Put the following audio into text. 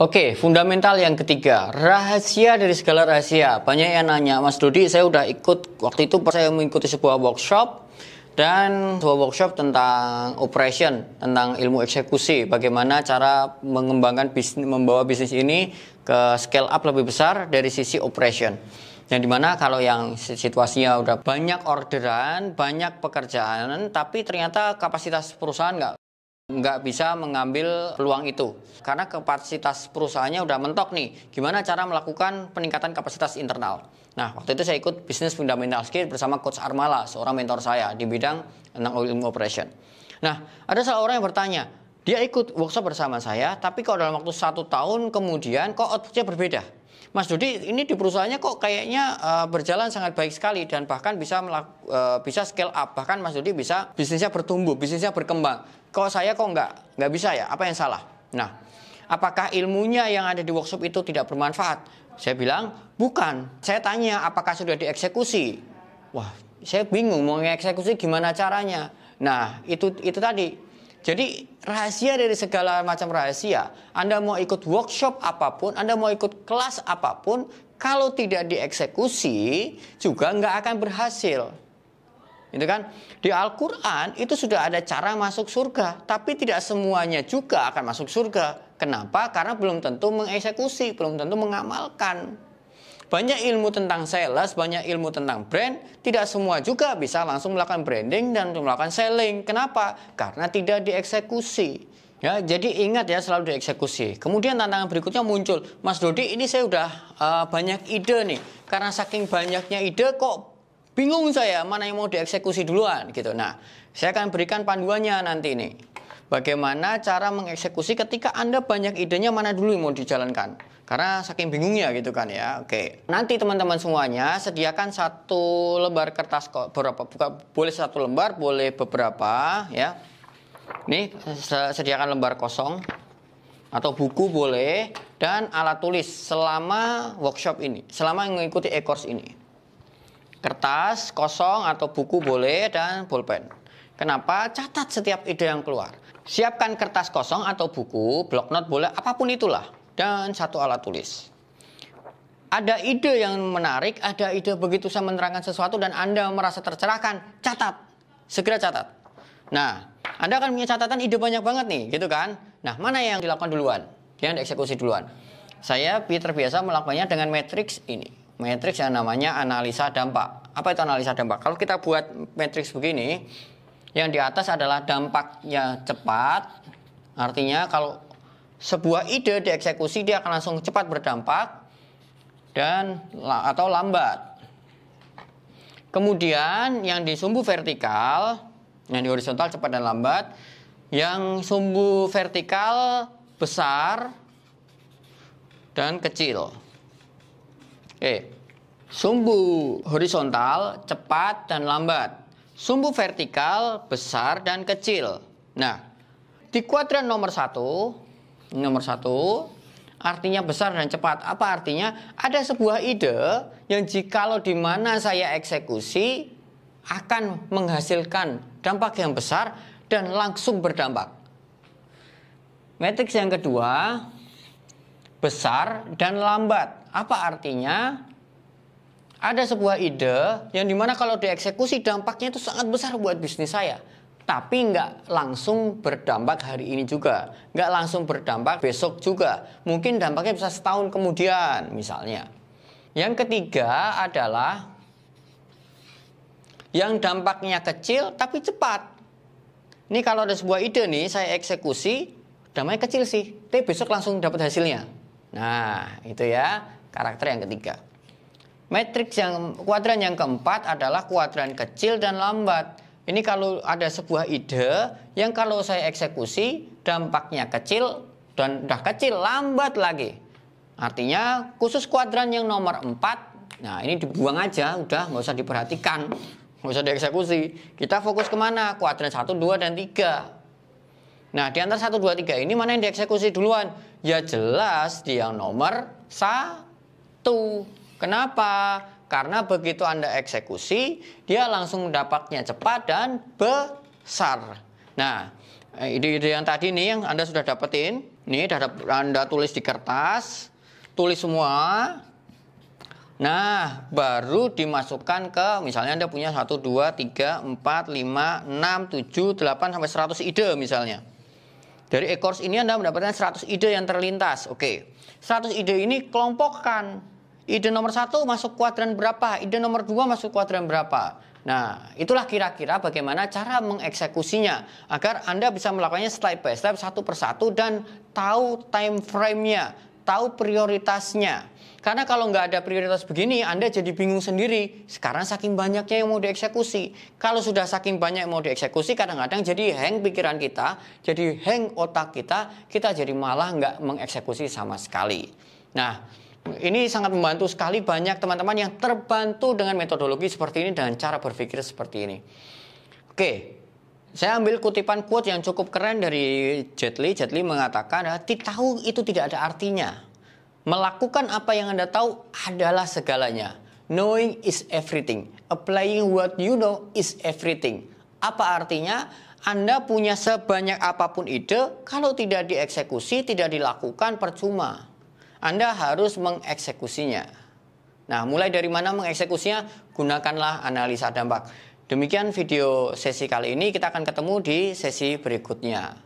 Oke, fundamental yang ketiga, rahasia dari segala rahasia. Banyak yang nanya, Mas Dodi, saya udah ikut, waktu itu saya mengikuti sebuah workshop, dan sebuah workshop tentang operation, tentang ilmu eksekusi, bagaimana cara mengembangkan bisnis, membawa bisnis ini ke scale up lebih besar dari sisi operation. Yang dimana kalau yang situasinya udah banyak orderan, banyak pekerjaan, tapi ternyata kapasitas perusahaan nggak bisa mengambil peluang itu karena kapasitas perusahaannya udah mentok nih. Gimana cara melakukan peningkatan kapasitas internal? Nah, waktu itu saya ikut Business Fundamental Skill bersama Coach Armala, seorang mentor saya di bidang tentang ilmu operation. Nah, ada salah orang yang bertanya, dia ikut workshop bersama saya, tapi kok dalam waktu 1 tahun kemudian kok outputnya berbeda. Mas Dodi, ini di perusahaannya kok kayaknya berjalan sangat baik sekali dan bahkan bisa scale up, bahkan Mas Dodi bisa bisnisnya bertumbuh, bisnisnya berkembang. Kok saya nggak bisa ya? Apa yang salah? Nah, apakah ilmunya yang ada di workshop itu tidak bermanfaat? Saya bilang bukan. Saya tanya apakah sudah dieksekusi? Wah, saya bingung mau ngeksekusi gimana caranya. Nah, itu tadi. Jadi rahasia dari segala macam rahasia, Anda mau ikut workshop apapun, Anda mau ikut kelas apapun, kalau tidak dieksekusi juga nggak akan berhasil. Itu kan? Di Al-Quran itu sudah ada cara masuk surga, tapi tidak semuanya juga akan masuk surga. Kenapa? Karena belum tentu mengeksekusi, belum tentu mengamalkan. Banyak ilmu tentang sales, banyak ilmu tentang brand, tidak semua juga bisa langsung melakukan branding dan melakukan selling. Kenapa? Karena tidak dieksekusi. Ya, jadi ingat ya, selalu dieksekusi. Kemudian tantangan berikutnya muncul, Mas Dodi, ini saya udah banyak ide nih. Karena saking banyaknya ide kok bingung saya mana yang mau dieksekusi duluan gitu. Nah, saya akan berikan panduannya nanti nih. Bagaimana cara mengeksekusi ketika Anda banyak idenya, mana dulu yang mau dijalankan. Karena saking bingungnya gitu kan ya. Oke. Nanti teman-teman semuanya sediakan 1 lembar kertas, boleh 1 lembar, boleh beberapa ya. Nih, sediakan lembar kosong atau buku boleh, dan alat tulis selama workshop ini, selama mengikuti e-course ini. Kertas kosong atau buku boleh, dan bolpen. Kenapa? Catat setiap ide yang keluar. Siapkan kertas kosong atau buku, bloknot boleh, apapun itulah. Dan 1 alat tulis. Ada ide yang menarik, ada ide begitu saya menerangkan sesuatu dan Anda merasa tercerahkan, catat. Segera catat. Nah, Anda akan punya catatan ide banyak banget nih, gitu kan? Nah, mana yang dilakukan duluan? Yang dieksekusi duluan. Saya terbiasa melakukannya dengan matriks ini. Matriks yang namanya analisa dampak. Apa itu analisa dampak? Kalau kita buat matriks begini, yang di atas adalah dampaknya cepat. Artinya kalau sebuah ide dieksekusi, dia akan langsung cepat berdampak atau lambat. Kemudian yang di sumbu vertikal, yang di horizontal cepat dan lambat, yang sumbu vertikal besar dan kecil. Oke. Sumbu horizontal cepat dan lambat, sumbu vertikal besar dan kecil. Nah, di kuadran nomor 1 artinya besar dan cepat. Apa artinya? Ada sebuah ide yang jikalau di mana saya eksekusi akan menghasilkan dampak yang besar dan langsung berdampak. Matriks yang kedua, besar dan lambat. Apa artinya? Ada sebuah ide yang dimana kalau dieksekusi dampaknya itu sangat besar buat bisnis saya. Tapi nggak langsung berdampak hari ini juga. Nggak langsung berdampak besok juga. Mungkin dampaknya bisa setahun kemudian misalnya. Yang ketiga adalah yang dampaknya kecil tapi cepat. Ini kalau ada sebuah ide nih, saya eksekusi, dampaknya kecil sih, tapi besok langsung dapat hasilnya. Nah, itu ya karakter yang ketiga. Matriks kuadran yang keempat adalah kuadran kecil dan lambat. Ini kalau ada sebuah ide yang kalau saya eksekusi dampaknya kecil dan udah kecil, lambat lagi. Artinya khusus kuadran yang nomor 4, nah ini dibuang aja, udah nggak usah diperhatikan, nggak usah dieksekusi. Kita fokus kemana? Kuadran 1, 2, dan 3. Nah, di antara 1, 2, 3 ini mana yang dieksekusi duluan? Ya jelas di yang nomor 1. Kenapa? Karena begitu Anda eksekusi, dia langsung dampaknya cepat dan besar. Nah, ide-ide yang tadi nih yang Anda sudah dapetin, Nih, Anda tulis di kertas, tulis semua. Nah, baru dimasukkan ke, misalnya Anda punya 1, 2, 3, 4, 5, 6, 7, 8, sampai 100 ide misalnya. Dari e-course ini Anda mendapatkan 100 ide yang terlintas. Oke, 100 ide ini kelompokkan. Ide nomor 1 masuk kuadran berapa, ide nomor 2 masuk kuadran berapa. Nah, itulah kira-kira bagaimana cara mengeksekusinya agar Anda bisa melakukannya step by step, satu persatu, dan tahu time frame-nya, tahu prioritasnya. Karena kalau nggak ada prioritas begini, Anda jadi bingung sendiri. Sekarang saking banyaknya yang mau dieksekusi. Kalau sudah saking banyak yang mau dieksekusi, kadang-kadang jadi hang pikiran kita, jadi hang otak kita jadi malah nggak mengeksekusi sama sekali. Nah, ini sangat membantu sekali, banyak teman-teman yang terbantu dengan metodologi seperti ini, dengan cara berpikir seperti ini. Oke, saya ambil kutipan quote yang cukup keren dari Jet Li. Jet Li mengatakan, tahu itu tidak ada artinya. Melakukan apa yang Anda tahu adalah segalanya. Knowing is everything. Applying what you know is everything. Apa artinya? Anda punya sebanyak apapun ide, kalau tidak dieksekusi, tidak dilakukan, percuma. Anda harus mengeksekusinya. Nah, mulai dari mana mengeksekusinya? Gunakanlah analisa dampak. Demikian video sesi kali ini. Kita akan ketemu di sesi berikutnya.